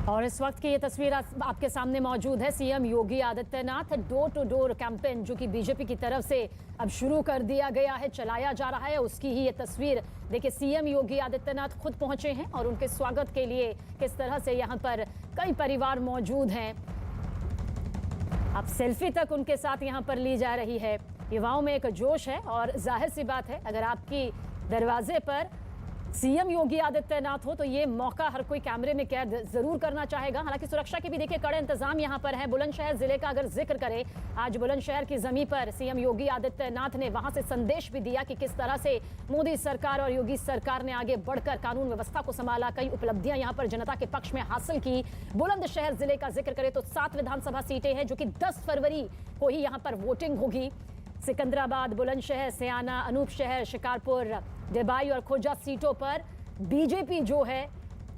और इस वक्त की ये तस्वीर आपके सामने मौजूद है। CM Yogi Adityanath door to door campaign जो कि बीजेपी की तरफ से अब शुरू कर दिया गया है, चलाया जा रहा है, उसकी ही ये तस्वीर देखिए। सीएम योगी आदित्यनाथ खुद पहुंचे हैं और उनके स्वागत के लिए किस तरह से यहाँ पर कई परिवार मौजूद हैं। अब सेल्फी तक उनके साथ यहाँ पर ली जा रही है। युवाओं में एक जोश है और जाहिर सी बात है, अगर आपकी दरवाजे पर सीएम योगी आदित्यनाथ हो तो ये मौका हर कोई कैमरे में कैद जरूर करना चाहेगा। हालांकि सुरक्षा के भी देखिए कड़े इंतजाम यहाँ पर है। बुलंदशहर जिले का अगर जिक्र करें, आज बुलंदशहर की जमीन पर सीएम योगी आदित्यनाथ ने वहां से संदेश भी दिया कि किस तरह से मोदी सरकार और योगी सरकार ने आगे बढ़कर कानून व्यवस्था को संभाला, कई उपलब्धियां यहाँ पर जनता के पक्ष में हासिल की। बुलंदशहर जिले का जिक्र करें तो 7 विधानसभा सीटें हैं जो कि 10 फरवरी को ही यहाँ पर वोटिंग होगी। सिकंदराबाद, बुलंदशहर, सयाना, अनूपशहर, शिकारपुर, डिबाई और खोजा सीटों पर बीजेपी जो है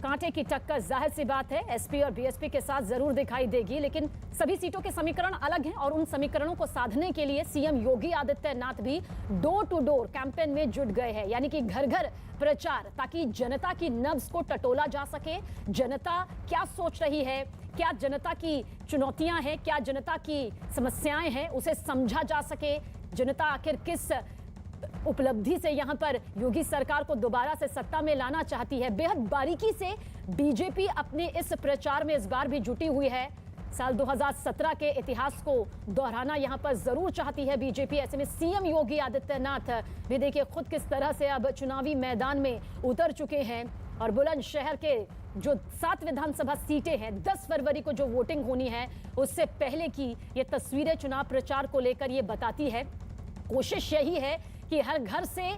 कांटे की टक्कर जाहिर सी बात है एसपी और बीएसपी के साथ जरूर दिखाई देगी। लेकिन सभी सीटों के समीकरण अलग हैं और उन समीकरणों को साधने के लिए सीएम योगी आदित्यनाथ भी डोर टू डोर कैंपेन में जुट गए हैं, यानी कि घर घर प्रचार, ताकि जनता की नब्ज को टटोला जा सके। जनता क्या सोच रही है, क्या जनता की चुनौतियां हैं, क्या जनता की समस्याएं हैं, उसे समझा जा सके। जनता आखिर किस उपलब्धि से यहां पर योगी सरकार को दोबारा से सत्ता में लाना चाहती है, बेहद बारीकी से बीजेपी अपने इस प्रचार में इस बार भी जुटी हुई है। साल 2017 के इतिहास को दोहराना यहां पर जरूर चाहती है बीजेपी। ऐसे में सीएम योगी आदित्यनाथ भी देखिए खुद किस तरह से अब चुनावी मैदान में उतर चुके हैं। और बुलंदशहर के जो 7 विधानसभा सीटें हैं, 10 फरवरी को जो वोटिंग होनी है उससे पहले की ये तस्वीरें चुनाव प्रचार को लेकर ये बताती है। कोशिश यही है कि हर घर से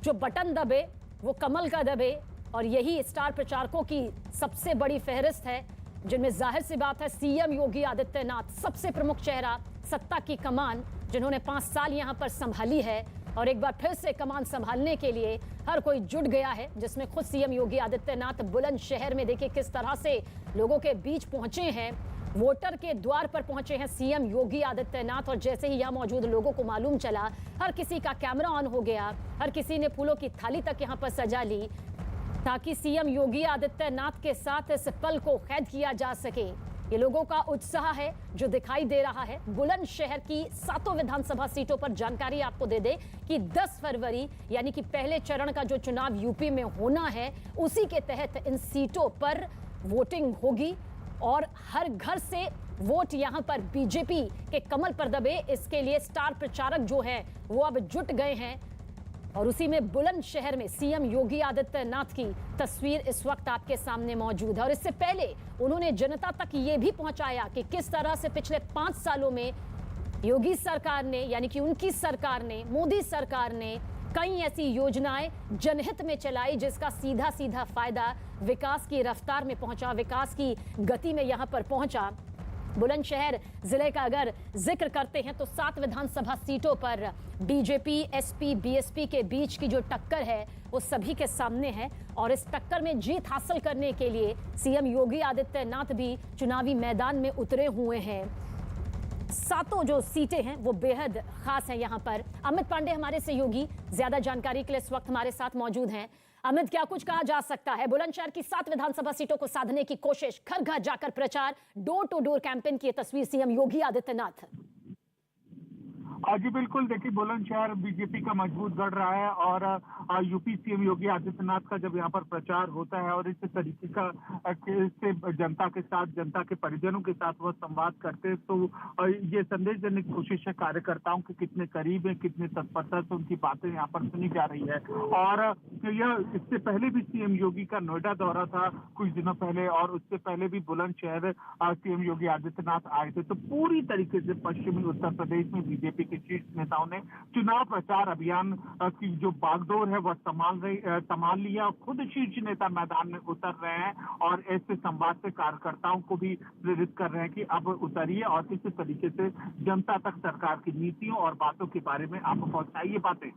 जो बटन दबे वो कमल का दबे, और यही स्टार प्रचारकों की सबसे बड़ी फहरिस्त है, जिनमें जाहिर सी बात है सीएम योगी आदित्यनाथ सबसे प्रमुख चेहरा, सत्ता की कमान जिन्होंने 5 साल यहां पर संभाली है और एक बार फिर से कमान संभालने के लिए हर कोई जुट गया है, जिसमें खुद सीएम योगी आदित्यनाथ बुलंदशहर में देखिए किस तरह से लोगों के बीच पहुंचे हैं। वोटर के द्वार पर पहुंचे हैं सीएम योगी आदित्यनाथ और जैसे ही यहां मौजूद लोगों को मालूम चला, हर किसी का कैमरा ऑन हो गया, हर किसी ने फूलों की थाली तक यहां पर सजा ली ताकि सीएम योगी आदित्यनाथ के साथ इस पल को कैद किया जा सके। ये लोगों का उत्साह है जो दिखाई दे रहा है। बुलंदशहर की 7 विधानसभा सीटों पर जानकारी आपको दे दे कि 10 फरवरी यानी कि पहले चरण का जो चुनाव यूपी में होना है, उसी के तहत इन सीटों पर वोटिंग होगी और हर घर से वोट यहां पर बीजेपी के कमल पर दबे, इसके लिए स्टार प्रचारक जो है वो अब जुट गए हैं। और उसी में बुलंदशहर में सीएम योगी आदित्यनाथ की तस्वीर इस वक्त आपके सामने मौजूद है। और इससे पहले उन्होंने जनता तक ये भी पहुंचाया कि किस तरह से पिछले 5 सालों में योगी सरकार ने, यानी कि उनकी सरकार ने, मोदी सरकार ने कई ऐसी योजनाएं जनहित में चलाई जिसका सीधा सीधा फायदा विकास की रफ्तार में पहुंचा, विकास की गति में यहां पर पहुंचा। बुलंदशहर जिले का अगर जिक्र करते हैं तो 7 विधानसभा सीटों पर बीजेपी, एसपी, बीएसपी के बीच की जो टक्कर है वो सभी के सामने है और इस टक्कर में जीत हासिल करने के लिए सीएम योगी आदित्यनाथ भी चुनावी मैदान में उतरे हुए हैं। 7 जो सीटें हैं वो बेहद खास हैं यहाँ पर। अमित पांडे हमारे सहयोगी ज्यादा जानकारी के लिए इस वक्त हमारे साथ मौजूद हैं। अमित, क्या कुछ कहा जा सकता है? बुलंदशहर की 7 विधानसभा सीटों को साधने की कोशिश, घर घर जाकर प्रचार, डोर टू डोर कैंपेन की तस्वीर सीएम योगी आदित्यनाथ। जी बिल्कुल, देखिए बुलंदशहर बीजेपी का मजबूत गढ़ रहा है और यूपी सीएम योगी आदित्यनाथ का जब यहाँ पर प्रचार होता है और इस तरीके का से जनता के साथ, जनता के परिजनों के साथ वह संवाद करते हैं तो ये संदेश देने की कोशिश है कार्यकर्ताओं के कितने करीब है, कितने तत्परता से उनकी बातें यहाँ पर सुनी जा रही है। और यह इससे पहले भी सीएम योगी का नोएडा दौरा था कुछ दिनों पहले और उससे पहले भी बुलंदशहर सीएम योगी आदित्यनाथ आए थे। तो पूरी तरीके से पश्चिमी उत्तर प्रदेश में बीजेपी के शीर्ष नेताओं ने चुनाव प्रचार अभियान की जो बागडोर है वह संभाल लिया। खुद शीर्ष नेता मैदान में उतर रहे हैं और ऐसे संवाद से कार्यकर्ताओं को भी प्रेरित कर रहे हैं कि अब उतरिए और इस तरीके से जनता तक सरकार की नीतियों और बातों के बारे में आप पहुंचाइए बातें।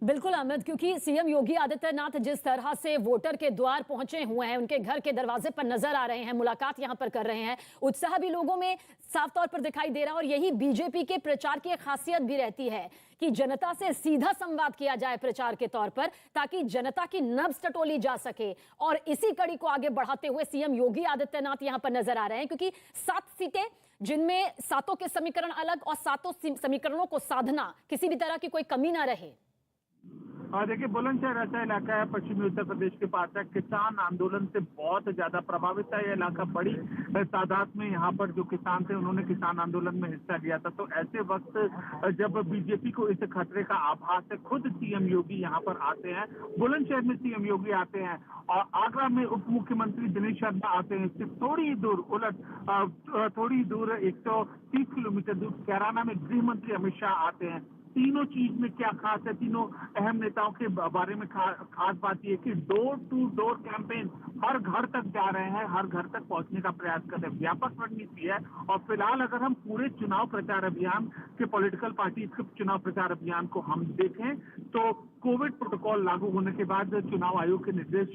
बिल्कुल अमित, क्योंकि सीएम योगी आदित्यनाथ जिस तरह से वोटर के द्वार पहुंचे हुए हैं, उनके घर के दरवाजे पर नजर आ रहे हैं, मुलाकात यहां पर कर रहे हैं, उत्साह भी लोगों में साफ तौर पर दिखाई दे रहा है। और यही बीजेपी के प्रचार की एक खासियत भी रहती है कि जनता से सीधा संवाद किया जाए प्रचार के तौर पर, ताकि जनता की नब्ज टटोली जा सके। और इसी कड़ी को आगे बढ़ाते हुए सीएम योगी आदित्यनाथ यहां पर नजर आ रहे हैं, क्योंकि 7 सीटें जिनमें 7 के समीकरण अलग और 7 समीकरणों को साधना किसी भी तरह की कोई कमी ना रहे। देखिए, बुलंदशहर ऐसा इलाका है पश्चिमी उत्तर प्रदेश के पास है, किसान आंदोलन से बहुत ज्यादा प्रभावित है यह इलाका। बड़ी तादाद में यहाँ पर जो किसान थे उन्होंने किसान आंदोलन में हिस्सा लिया था। तो ऐसे वक्त जब बीजेपी को इस खतरे का आभास है, खुद सीएम योगी यहाँ पर आते हैं, बुलंदशहर में सीएम योगी आते हैं और आगरा में उप मुख्यमंत्री दिनेश शर्मा आते हैं। इससे थोड़ी दूर 130 किलोमीटर दूर कैराना में गृह मंत्री अमित शाह आते हैं। तीनों चीज में क्या खास है, तीनों अहम नेताओं के बारे में खास बात यह कि डोर टू डोर कैंपेन, हर घर तक जा रहे हैं, हर घर तक पहुंचने का प्रयास कर रहे हैं। व्यापक रणनीति है। और फिलहाल अगर हम पूरे चुनाव प्रचार अभियान के पॉलिटिकल पार्टी के चुनाव प्रचार अभियान को हम देखें तो कोविड प्रोटोकॉल लागू होने के बाद, चुनाव आयोग के निर्देश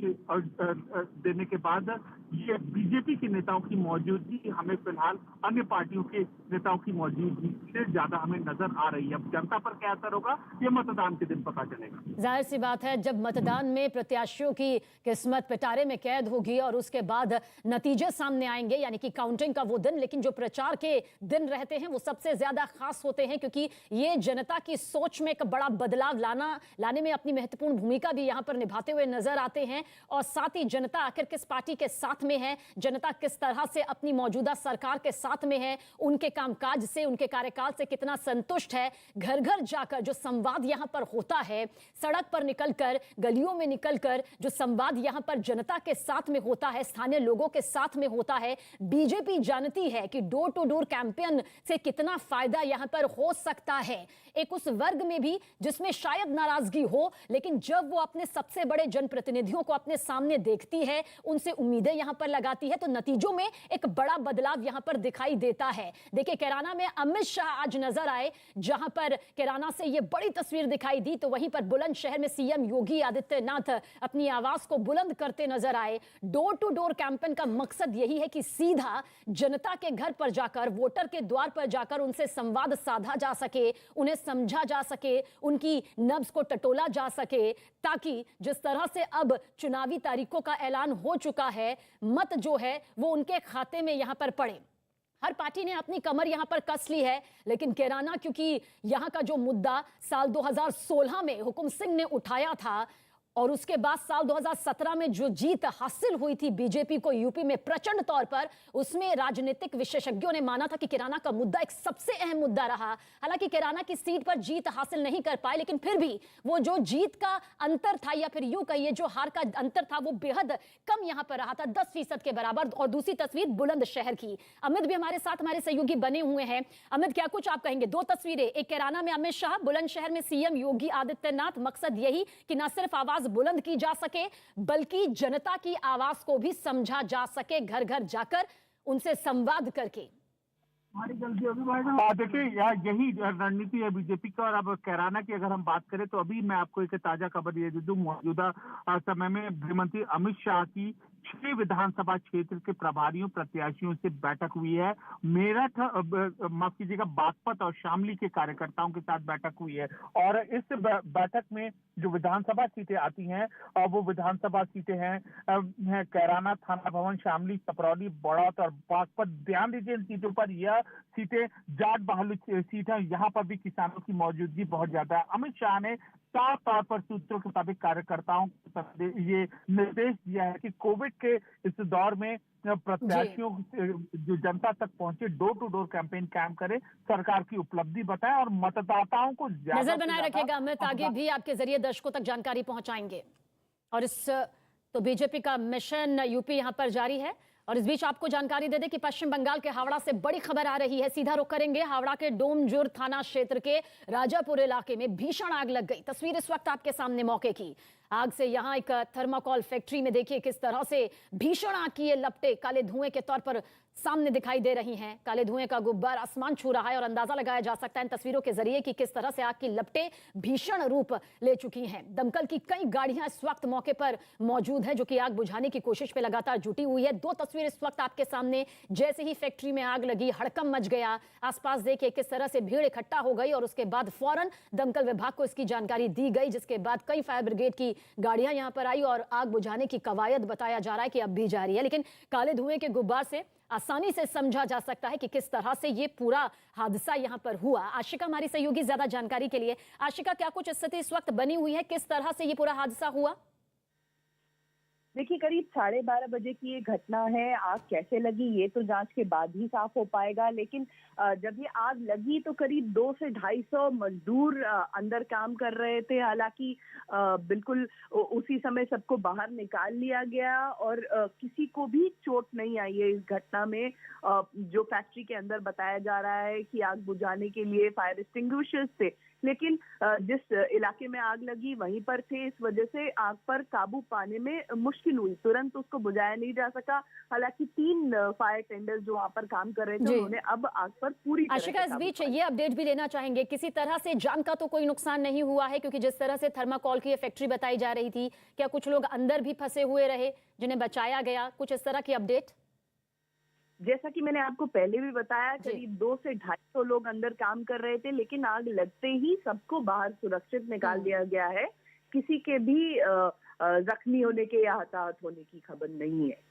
देने के बाद, ये बीजेपी के नेताओं की मौजूदगी हमें फिलहाल अन्य पार्टियों के नेताओं की मौजूदगी से ज्यादा हमें नजर आ रही है। अब जनता पर क्या असर होगा ये मतदान के दिन पता चलेगा। जाहिर सी बात है, जब मतदान में प्रत्याशियों की किस्मत पिटारे में कैद होगी और उसके बाद नतीजे सामने आएंगे, यानी कि काउंटिंग का वो दिन। लेकिन जो प्रचार के दिन रहते हैं वो सबसे ज्यादा खास होते हैं, क्योंकि ये जनता की सोच में एक बड़ा बदलाव लाने में अपनी महत्वपूर्ण भूमिका भी यहाँ पर निभाते हुए नजर आते हैं। और साथ ही जनता आखिर किस पार्टी के साथ में है, जनता किस तरह से अपनी मौजूदा सरकार के साथ में है, उनके कामकाज से, उनके कार्यकाल से कितना संतुष्ट है, घर घर जाकर जो संवाद यहाँ पर होता है, सड़क पर निकलकर, गलियों में निकलकर जो संवाद यहाँ पर जनता के साथ में होता है, स्थानीय लोगों के साथ में होता है। बीजेपी जानती है कि डोर टू डोर कैंपेन से कितना फायदा यहाँ पर हो सकता है। एक उस वर्ग में भी जिसमें शायद नाराजगी हो, लेकिन जब वो अपने सबसे बड़े जनप्रतिनिधियों को अपने सामने देखती है, उनसे उम्मीदें यहां पर लगाती है, तो नतीजों में एक बड़ा बदलाव यहां पर दिखाई देता है। देखिए, कैराना में अमित शाह आज नजर आए, जहां पर कैराना से ये बड़ी तस्वीर दिखाई दी, तो वहीं पर बुलंदशहर में सीएम योगी आदित्यनाथ अपनी आवाज को बुलंद करते नजर आए। डोर टू डोर कैंपेन का मकसद यही है कि सीधा जनता के घर पर जाकर, वोटर के द्वार पर जाकर उनसे संवाद साधा जा सके, उन्हें समझा जा सके, उनकी नब्ज को टटोला जा सके, ताकि जिस तरह से अब चुनावी तारीखों का ऐलान हो चुका है, मत जो है वो उनके खाते में यहां पर पड़े। हर पार्टी ने अपनी कमर यहां पर कस ली है, लेकिन कैराना, क्योंकि यहां का जो मुद्दा साल 2016 में हुकुम सिंह ने उठाया था और उसके बाद साल 2017 में जो जीत हासिल हुई थी बीजेपी को यूपी में प्रचंड तौर पर, उसमें राजनीतिक विशेषज्ञों ने माना था कि कैराना का मुद्दा एक सबसे अहम मुद्दा रहा। हालांकि कैराना की सीट पर जीत हासिल नहीं कर पाए, लेकिन फिर भी वो जो जीत का अंतर था, या फिर यूं कहिए जो हार का अंतर था, वो बेहद कम यहां पर रहा था, 10% के बराबर। और दूसरी तस्वीर बुलंदशहर की, अमित भी हमारे साथ, हमारे सहयोगी बने हुए हैं। अमित, क्या कुछ आप कहेंगे? 2 तस्वीरें, एक कैराना में अमित शाह, बुलंदशहर में सीएम योगी आदित्यनाथ। मकसद यही कि न सिर्फ आवाज बुलंद की जा सके, बल्कि जनता की आवाज को भी समझा जा सके, घर घर जाकर उनसे संवाद करके। देखिए, यही रणनीति है बीजेपी का। और अब कैराना की अगर हम बात करें तो अभी मैं आपको एक ताजा खबर ये दे दूं, मौजूदा समय में गृहमंत्री अमित शाह की 6 विधानसभा क्षेत्र के प्रभारियों, प्रत्याशियों से बैठक हुई है। मेरठ, माफ कीजिएगा, बागपत और शामली के कार्यकर्ताओं के साथ बैठक हुई है। और इस बैठक में जो विधानसभा सीटें आती हैं, वो विधानसभा सीटें हैं कैराना, थाना भवन, शामली, सपरौली, बड़ौत और बागपत। ध्यान दीजिए, इन सीटों पर यह सीटें जाट बहालू सीट है, यहाँ पर भी किसानों की मौजूदगी बहुत ज्यादा है। अमित शाह ने साफ तौर पर सूत्रों के मुताबिक कार्यकर्ताओं को ये निर्देश दिया है कि कोविड के इस दौर में प्रत्याशियों जो जनता तक पहुंचे, डोर टू डोर कैंपेन काम करे, सरकार की उपलब्धि बताएं और मतदाताओं को नजर बनाए रखेगा। अमित, आगे भी आपके जरिए दर्शकों तक जानकारी पहुंचाएंगे। और तो बीजेपी का मिशन यूपी यहां पर जारी है। और इस बीच आपको जानकारी दे दें कि पश्चिम बंगाल के हावड़ा से बड़ी खबर आ रही है। सीधा रुख करेंगे हावड़ा के डोमजुर थाना क्षेत्र के राजापुर इलाके में भीषण आग लग गई। तस्वीर इस वक्त आपके सामने मौके की। आग से यहां एक थर्माकोल फैक्ट्री में देखिए किस तरह से भीषण आग की ये लपटें काले धुएं के तौर पर सामने दिखाई दे रही हैं। काले धुएं का गुब्बार आसमान छू रहा है और अंदाजा लगाया जा सकता है इन तस्वीरों के जरिए कि किस तरह से आग की लपटें भीषण रूप ले चुकी हैं। दमकल की कई गाड़ियां इस वक्त मौके पर मौजूद हैं जो कि आग बुझाने की कोशिश में लगातार जुटी हुई है। दो तस्वीर इस वक्त आपके सामने, जैसे ही फैक्ट्री में आग लगी हड़कंप मच गया। आसपास देखिए किस तरह से भीड़ इकट्ठा हो गई और उसके बाद फौरन दमकल विभाग को इसकी जानकारी दी गई, जिसके बाद कई फायर ब्रिगेड की गाड़ियां यहां पर आई और आग बुझाने की कवायद बताया जा रहा है कि अब भी जारी है। लेकिन काले धुएं के गुब्बार से आसानी से समझा जा सकता है कि किस तरह से ये पूरा हादसा यहां पर हुआ। आशिका हमारी सहयोगी ज्यादा जानकारी के लिए। आशिका, क्या कुछ स्थिति इस वक्त बनी हुई है, किस तरह से ये पूरा हादसा हुआ? देखिए, करीब 12:30 बजे की ये घटना है। आग कैसे लगी ये तो जांच के बाद ही साफ हो पाएगा, लेकिन जब ये आग लगी तो करीब 200 से 250 मजदूर अंदर काम कर रहे थे। हालांकि बिल्कुल उसी समय सबको बाहर निकाल लिया गया और किसी को भी चोट नहीं आई है इस घटना में। जो फैक्ट्री के अंदर बताया जा रहा है कि आग बुझाने के लिए फायर एक्सटिंग्विशर्स थे, लेकिन जिस इलाके में आग लगी वहीं पर थे, इस वजह से आग पर काबू पाने में मुश्किल हुई। तुरंत उसको बुझाया नहीं जा सका। हालांकि 3 फायर टेंडर्स जो वहां पर काम कर रहे थे उन्होंने अब आग पर पूरी तरह आशिका, इस बीच ये अपडेट भी लेना चाहेंगे, किसी तरह से जान का तो कोई नुकसान नहीं हुआ है? क्योंकि जिस तरह से थर्माकोल की ये फैक्ट्री बताई जा रही थी, क्या कुछ लोग अंदर भी फंसे हुए रहे जिन्हें बचाया गया? कुछ इस तरह की अपडेट? जैसा कि मैंने आपको पहले भी बताया, करीब 200 से 250 लोग अंदर काम कर रहे थे, लेकिन आग लगते ही सबको बाहर सुरक्षित निकाल दिया गया है। किसी के भी जख्मी होने के या हताहत होने की खबर नहीं है।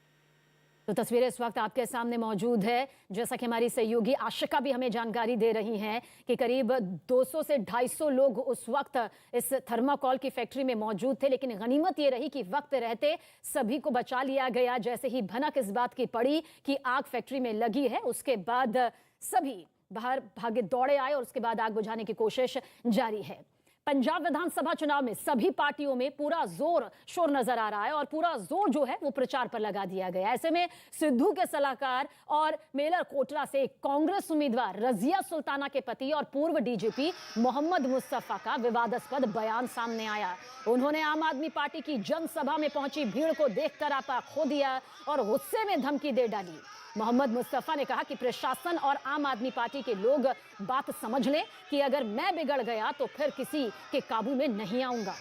तो तस्वीरें इस वक्त आपके सामने मौजूद है। जैसा कि हमारी सहयोगी आशिका भी हमें जानकारी दे रही हैं कि करीब 200 से 250 लोग उस वक्त इस थर्माकोल की फैक्ट्री में मौजूद थे, लेकिन गनीमत ये रही कि वक्त रहते सभी को बचा लिया गया। जैसे ही भनक इस बात की पड़ी कि आग फैक्ट्री में लगी है, उसके बाद सभी बाहर भागे दौड़े आए और उसके बाद आग बुझाने की कोशिश जारी है। पंजाब विधानसभा चुनाव में सभी पार्टियों में पूरा जोर शोर नजर आ रहा है और पूरा जोर जो है वो प्रचार पर लगा दिया गया। ऐसे में सिद्धू के सलाहकार और मेलर कोटरा से कांग्रेस उम्मीदवार रजिया सुल्ताना के पति और पूर्व डीजीपी मोहम्मद मुस्तफा का विवादास्पद बयान सामने आया। उन्होंने आम आदमी पार्टी की जनसभा में पहुंची भीड़ को देखकर आपा खो दिया और गुस्से में धमकी दे डाली। मोहम्मद मुस्तफा ने कहा कि प्रशासन और आम आदमी पार्टी के लोग बात समझ लें कि अगर मैं बिगड़ गया तो फिर किसी के काबू में नहीं आऊंगा।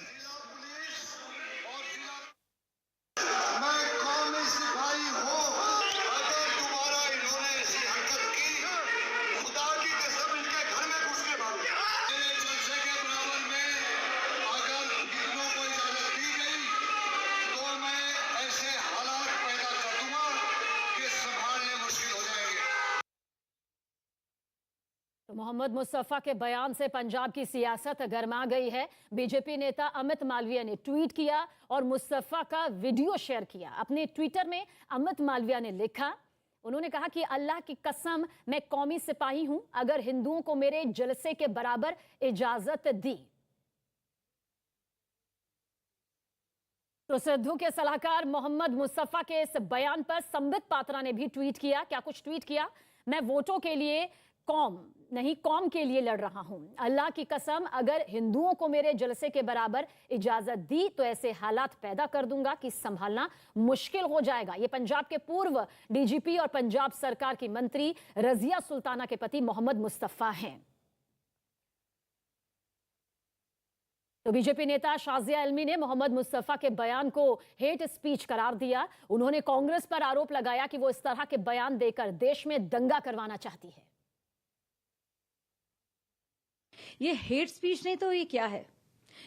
तो मोहम्मद मुस्तफा के बयान से पंजाब की सियासत गर्मा गई है। बीजेपी नेता अमित मालविया ने ट्वीट किया और मुस्तफा का वीडियो शेयर किया। अपने ट्विटर में अमित मालविया ने लिखा, उन्होंने कहा कि अल्लाह की कसम मैं कौमी सिपाही हूं, अगर हिंदुओं को मेरे जलसे के बराबर इजाजत दी। तो सिद्धू के सलाहकार मोहम्मद मुस्तफा के इस बयान पर संबित पात्रा ने भी ट्वीट किया। क्या कुछ ट्वीट किया? मैं वोटों के लिए कौम नहीं कौम के लिए लड़ रहा हूं। अल्लाह की कसम अगर हिंदुओं को मेरे जलसे के बराबर इजाजत दी तो ऐसे हालात पैदा कर दूंगा कि संभालना मुश्किल हो जाएगा। ये पंजाब के पूर्व डीजीपी और पंजाब सरकार की मंत्री रजिया सुल्ताना के पति मोहम्मद मुस्तफा हैं। तो बीजेपी नेता शाजिया इल्मी ने मोहम्मद मुस्तफा के बयान को हेट स्पीच करार दिया। उन्होंने कांग्रेस पर आरोप लगाया कि वो इस तरह के बयान देकर देश में दंगा करवाना चाहती है। ये हेट स्पीच नहीं तो ये क्या है?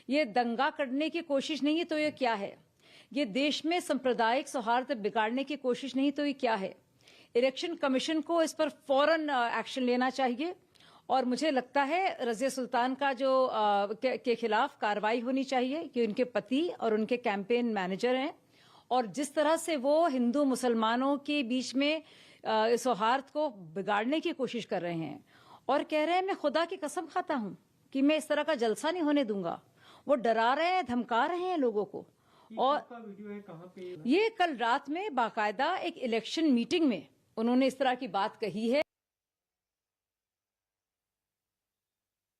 ये दंगा करने की कोशिश नहीं है तो ये क्या है? ये देश में सांप्रदायिक सौहार्द बिगाड़ने की कोशिश नहीं तो ये क्या है? इलेक्शन कमीशन को इस पर फौरन एक्शन लेना चाहिए और मुझे लगता है रजिया सुल्तान का जो के खिलाफ कार्रवाई होनी चाहिए कि उनके पति और उनके कैंपेन मैनेजर हैं और जिस तरह से वो हिंदू मुसलमानों के बीच में सौहार्द को बिगाड़ने की कोशिश कर रहे हैं और कह रहे हैं मैं खुदा की कसम खाता हूं कि मैं इस तरह का जलसा नहीं होने दूंगा। वो डरा रहे हैं, धमका रहे हैं लोगों को। और वीडियो है कहां पे? ये कल रात में बाकायदा एक इलेक्शन मीटिंग में उन्होंने इस तरह की बात कही है।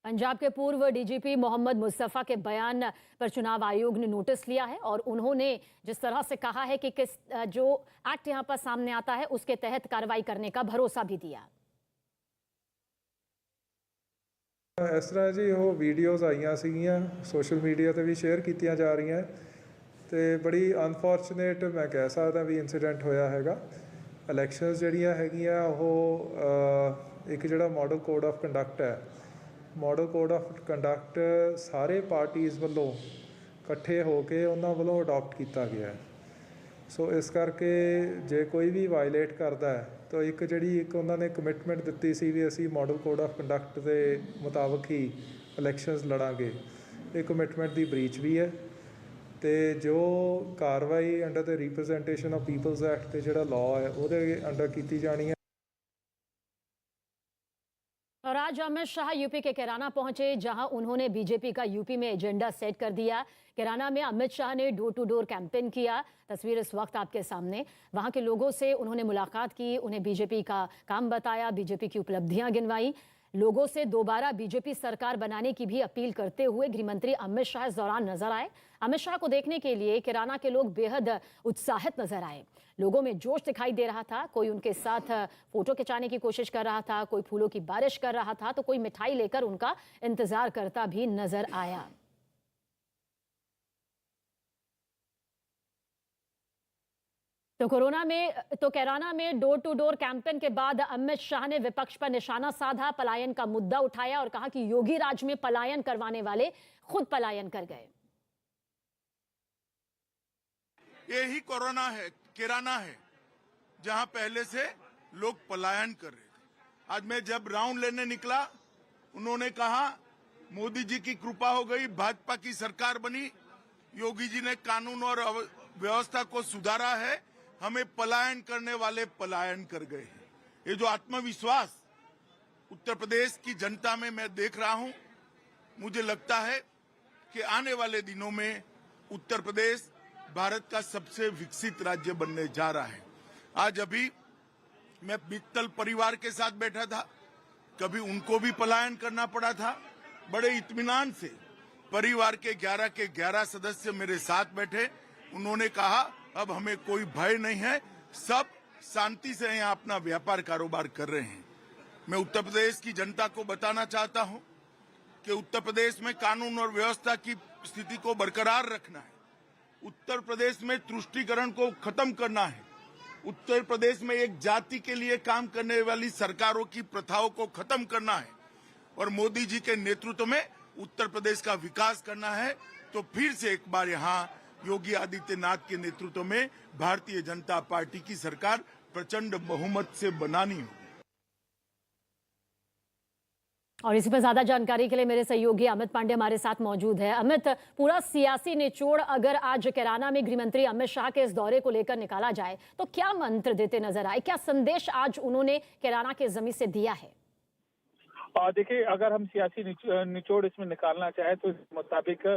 पंजाब के पूर्व डीजीपी मोहम्मद मुस्तफा के बयान पर चुनाव आयोग ने नोटिस लिया है और उन्होंने जिस तरह से कहा है कि किस जो एक्ट यहां पर सामने आता है उसके तहत कार्रवाई करने का भरोसा भी दिया। इस तरह जी वो वीडियोज़ आईਆਂ ਸੀਗੀਆਂ सोशल मीडिया ਤੇ ਵੀ ਸ਼ੇਅਰ ਕੀਤੀਆਂ ਜਾ ਰਹੀਆਂ ਤੇ ਬੜੀ ਅਨਫੋਰਚੂਨੇਟ ਮੈਂ ਕਹਿ ਸਕਦਾ ਵੀ ਇਨਸੀਡੈਂਟ ਹੋਇਆ ਹੈਗਾ। ਇਲੈਕਸ਼ਨਸ ਜਿਹੜੀਆਂ ਹੈਗੀਆਂ ਉਹ ਇੱਕ ਜਿਹੜਾ ਮਾਡਲ ਕੋਡ ਆਫ ਕੰਡਕਟ ਹੈ, ਮਾਡਲ ਕੋਡ ਆਫ ਕੰਡਕਟ ਸਾਰੇ ਪਾਰਟੀਜ਼ ਵੱਲੋਂ ਇਕੱਠੇ ਹੋ ਕੇ ਉਹਨਾਂ ਵੱਲੋਂ ਅਡਾਪਟ ਕੀਤਾ ਗਿਆ ਹੈ। ਸੋ ਇਸ ਕਰਕੇ ਜੇ ਕੋਈ ਵੀ ਵਾਇਲੇਟ ਕਰਦਾ ਹੈ ਤਾਂ ਇੱਕ ਉਹਨਾਂ ਨੇ ਕਮਿਟਮੈਂਟ ਦਿੱਤੀ ਸੀ ਵੀ ਅਸੀਂ ਮਾਡਲ ਕੋਡ ਆਫ ਕੰਡਕਟ ਦੇ ਮੁਤਾਬਕ ਹੀ ਇਲੈਕਸ਼ਨਸ ਲੜਾਂਗੇ, ਇਹ ਕਮਿਟਮੈਂਟ ਦੀ ਬ੍ਰੀਚ ਵੀ ਹੈ ਤੇ ਜੋ ਕਾਰਵਾਈ under the representation of people's act ਤੇ ਜਿਹੜਾ ਲਾਅ ਹੈ ਉਹਦੇ ਅੰਡਰ ਕੀਤੀ ਜਾਣੀ ਹੈ। और आज अमित शाह यूपी के कैराना पहुंचे जहां उन्होंने बीजेपी का यूपी में एजेंडा सेट कर दिया। कैराना में अमित शाह ने डोर टू डोर कैंपेन किया। तस्वीर इस वक्त आपके सामने। वहां के लोगों से उन्होंने मुलाकात की, उन्हें बीजेपी का काम बताया, बीजेपी की उपलब्धियां गिनवाई। लोगों से दोबारा बीजेपी सरकार बनाने की भी अपील करते हुए गृहमंत्री अमित शाह इस दौरान नजर आए। अमित शाह को देखने के लिए कैराना के लोग बेहद उत्साहित नजर आए। लोगों में जोश दिखाई दे रहा था। कोई उनके साथ फोटो खिंचाने की कोशिश कर रहा था, कोई फूलों की बारिश कर रहा था, तो कोई मिठाई लेकर उनका इंतजार करता भी नजर आया। तो कैराना में डोर टू डोर कैंपेन के बाद अमित शाह ने विपक्ष पर निशाना साधा, पलायन का मुद्दा उठाया और कहा कि योगी राज में पलायन करवाने वाले खुद पलायन कर गए। यही कोरोना है, कैराना है, जहां पहले से लोग पलायन कर रहे थे। आज मैं जब राउंड लेने निकला, उन्होंने कहा मोदी जी की कृपा हो गई, भाजपा की सरकार बनी, योगी जी ने कानून और व्यवस्था को सुधारा है, हमें पलायन करने वाले पलायन कर गए हैं। ये जो आत्मविश्वास उत्तर प्रदेश की जनता में मैं देख रहा हूं, मुझे लगता है कि आने वाले दिनों में उत्तर प्रदेश भारत का सबसे विकसित राज्य बनने जा रहा है। आज अभी मैं मित्तल परिवार के साथ बैठा था, कभी उनको भी पलायन करना पड़ा था। बड़े इत्मीनान से परिवार के 11 सदस्य मेरे साथ बैठे। उन्होंने कहा अब हमें कोई भय नहीं है, सब शांति से यहाँ अपना व्यापार कारोबार कर रहे हैं। मैं उत्तर प्रदेश की जनता को बताना चाहता हूँ कि उत्तर प्रदेश में कानून और व्यवस्था की स्थिति को बरकरार रखना है। उत्तर प्रदेश में तुष्टीकरण को खत्म करना है। उत्तर प्रदेश में एक जाति के लिए काम करने वाली सरकारों की प्रथाओं को खत्म करना है और मोदी जी के नेतृत्व में उत्तर प्रदेश का विकास करना है। तो फिर से एक बार यहाँ योगी आदित्यनाथ के नेतृत्व में भारतीय जनता पार्टी की सरकार प्रचंड बहुमत से बनानी होगी। और इसी पर ज्यादा जानकारी के लिए मेरे सहयोगी अमित पांडे हमारे साथ मौजूद है। अमित, पूरा सियासी निचोड़ अगर आज कैराना में गृहमंत्री अमित शाह के इस दौरे को लेकर निकाला जाए तो क्या मंत्र देते नजर आए, क्या संदेश आज उन्होंने कैराना के जमीन से दिया है? देखिए, अगर हम सियासी निचोड़ इसमें निकालना चाहे तो इस मुताबिक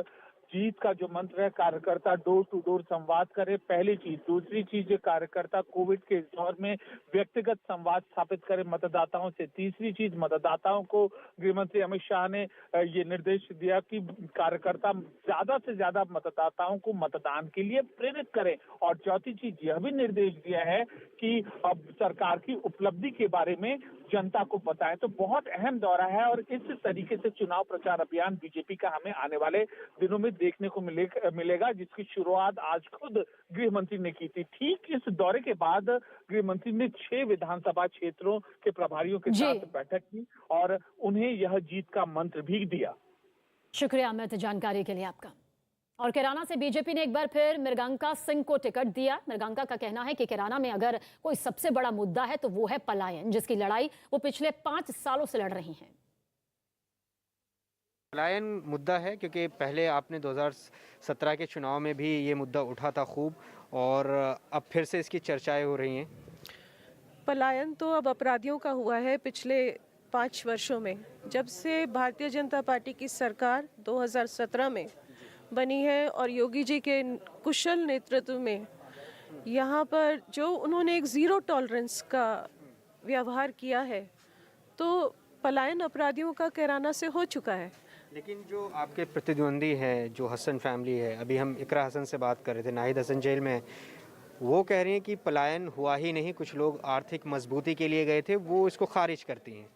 जीत का जो मंत्र है, कार्यकर्ता डोर टू डोर संवाद करे, पहली चीज। दूसरी चीज, कार्यकर्ता कोविड के इस दौर में व्यक्तिगत संवाद स्थापित करे मतदाताओं से। तीसरी चीज, मतदाताओं को गृहमंत्री अमित शाह ने ये निर्देश दिया कि कार्यकर्ता ज्यादा से ज्यादा मतदाताओं को मतदान के लिए प्रेरित करें। और चौथी चीज यह भी निर्देश दिया है कि अब सरकार की उपलब्धि के बारे में जनता को बताएं। तो बहुत अहम दौरा है और इस तरीके से चुनाव प्रचार अभियान बीजेपी का हमें आने वाले दिनों में देखने को मिलेगा, जिसकी शुरुआत आज खुद गृहमंत्री ने की थी। ठीक इस दौरे के बाद गृहमंत्री ने 6 विधानसभा क्षेत्रों के प्रभारियों के साथ बैठक की और उन्हें यह जीत का मंत्र भी दिया। शुक्रिया अमित, जानकारी के लिए आपका। और कैराना से बीजेपी ने एक बार फिर मृगांका सिंह को टिकट दिया। मृगांका का कहना है कि कैराना में अगर कोई सबसे बड़ा मुद्दा है तो वो है पलायन, जिसकी लड़ाई वो पिछले 5 सालों से लड़ रही हैं। पलायन मुद्दा है क्योंकि पहले आपने 2017 के चुनाव में भी ये मुद्दा उठा था खूब, और अब फिर से इसकी चर्चाएं हो रही हैं। पलायन तो अब अपराधियों का हुआ है पिछले 5 वर्षों में। जब से भारतीय जनता पार्टी की सरकार 2017 में बनी है और योगी जी के कुशल नेतृत्व में यहाँ पर जो उन्होंने एक ज़ीरो टॉलरेंस का व्यवहार किया है, तो पलायन अपराधियों का कैराना से हो चुका है। लेकिन जो आपके प्रतिद्वंदी हैं, जो हसन फैमिली है, अभी हम इकरा हसन से बात कर रहे थे, नाहिद हसन जेल में, वो कह रही हैं कि पलायन हुआ ही नहीं, कुछ लोग आर्थिक मजबूती के लिए गए थे, वो इसको खारिज करती हैं।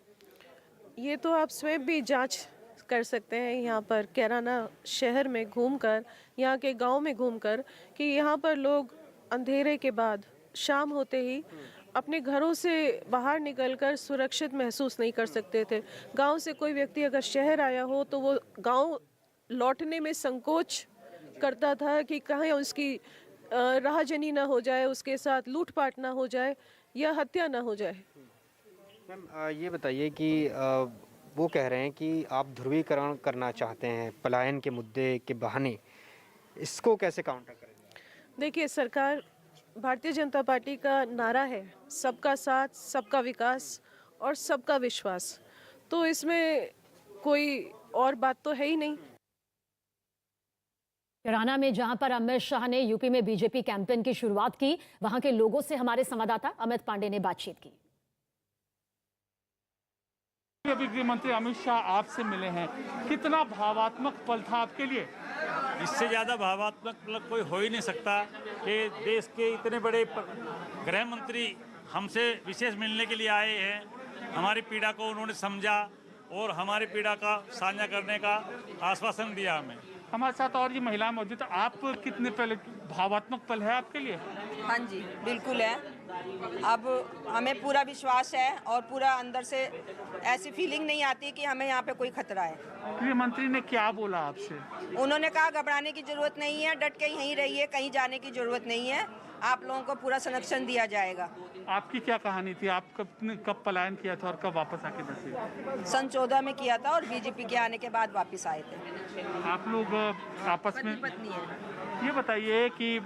ये तो आप स्वयं भी जांच कर सकते हैं यहाँ पर कैराना शहर में घूमकर, यहाँ के गांव में घूमकर, कि यहाँ पर लोग अंधेरे के बाद शाम होते ही अपने घरों से बाहर निकलकर सुरक्षित महसूस नहीं कर सकते थे। गांव से कोई व्यक्ति अगर शहर आया हो तो वो गांव लौटने में संकोच करता था कि कहीं उसकी राहजनी ना हो जाए, उसके साथ लूटपाट ना हो जाए या हत्या ना हो जाए। मैम ये बताइए कि वो कह रहे हैं कि आप ध्रुवीकरण करना चाहते हैं पलायन के मुद्दे के बहाने, इसको कैसे काउंटर करेंगे? देखिए, सरकार भारतीय जनता पार्टी का नारा है सबका साथ, सबका विकास और सबका विश्वास, तो इसमें कोई और बात तो है ही नहीं। कैराना में जहां पर अमित शाह ने यूपी में बीजेपी कैंपेन की शुरुआत की, वहां के लोगों से हमारे संवाददाता अमित पांडे ने बातचीत की। अभी गृह मंत्री अमित शाह आपसे मिले हैं, कितना भावात्मक पल था आपके लिए? इससे ज़्यादा भावात्मक पल कोई हो ही नहीं सकता कि देश के इतने बड़े गृह मंत्री हमसे विशेष मिलने के लिए आए हैं। हमारी पीड़ा को उन्होंने समझा और हमारी पीड़ा का साझा करने का आश्वासन दिया हमें। हमारे साथ और ये महिला मौजूद है, आप कितने पहले भावात्मक पल है आपके लिए? हाँ जी, बिल्कुल है। अब हमें पूरा विश्वास है और पूरा अंदर से ऐसी फीलिंग नहीं आती कि हमें यहाँ पे कोई खतरा है। गृह मंत्री ने क्या बोला आपसे? उन्होंने कहा घबराने की जरूरत नहीं है, डट के यहीं रहिए, कहीं जाने की जरूरत नहीं है, आप लोगों को पूरा संरक्षण दिया जाएगा। आपकी क्या कहानी थी? आप कब पलायन किया था और कब वापस आके बसे? सन 14 में किया था और बीजेपी के आने के बाद वापस आए थे। आप लोग आपस में पत्नी है। ये बताइए कि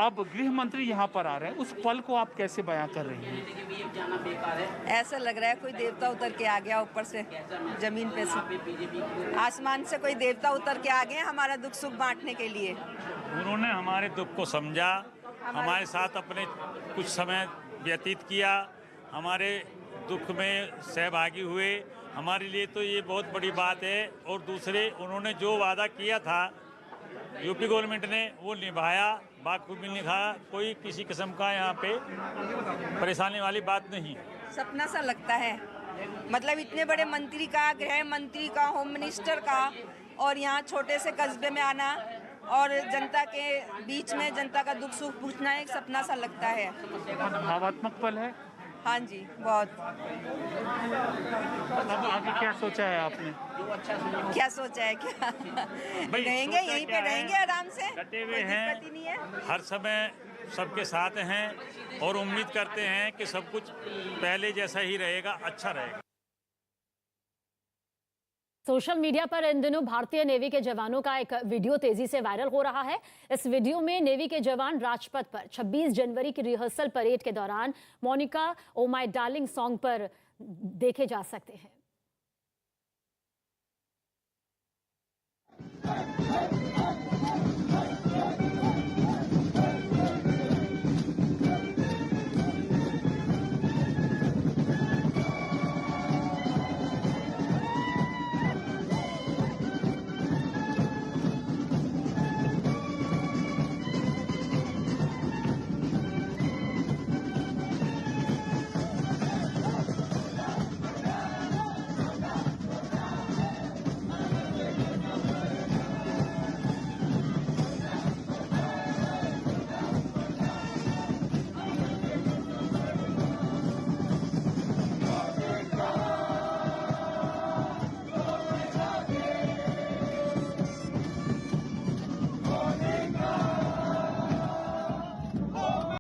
अब गृह मंत्री यहाँ पर आ रहे हैं, उस पल को आप कैसे बयां कर रही हैं? ऐसा लग रहा है कोई देवता उतर के आ गया ऊपर से, जमीन पे से, आसमान से कोई देवता उतर के आ गए हमारा दुख सुख बांटने के लिए। उन्होंने हमारे दुख को समझा, हमारे साथ अपने कुछ समय व्यतीत किया, हमारे दुख में सहभागी हुए। हमारे लिए तो ये बहुत बड़ी बात है। और दूसरे, उन्होंने जो वादा किया था यूपी गवर्नमेंट ने, वो निभाया, बाखूबी निभाया। कोई किसी किस्म का यहाँ पे परेशानी वाली बात नहीं। सपना सा लगता है, मतलब इतने बड़े मंत्री का, गृह मंत्री का, होम मिनिस्टर का, और यहाँ छोटे से कस्बे में आना और जनता के बीच में जनता का दुख सुख पूछना एक सपना सा लगता है। भावात्मक पल है। हाँ जी, बहुत। अब आगे क्या सोचा है आपने? क्या सोचा है? क्या रहेंगे यहीं पे, रहेंगे आराम से, डटे हुए हैं, हर समय सबके साथ हैं और उम्मीद करते हैं कि सब कुछ पहले जैसा ही रहेगा, अच्छा रहेगा। सोशल मीडिया पर इन दिनों भारतीय नेवी के जवानों का एक वीडियो तेजी से वायरल हो रहा है। इस वीडियो में नेवी के जवान राजपथ पर 26 जनवरी की रिहर्सल परेड के दौरान Monica oh my darling song पर देखे जा सकते हैं।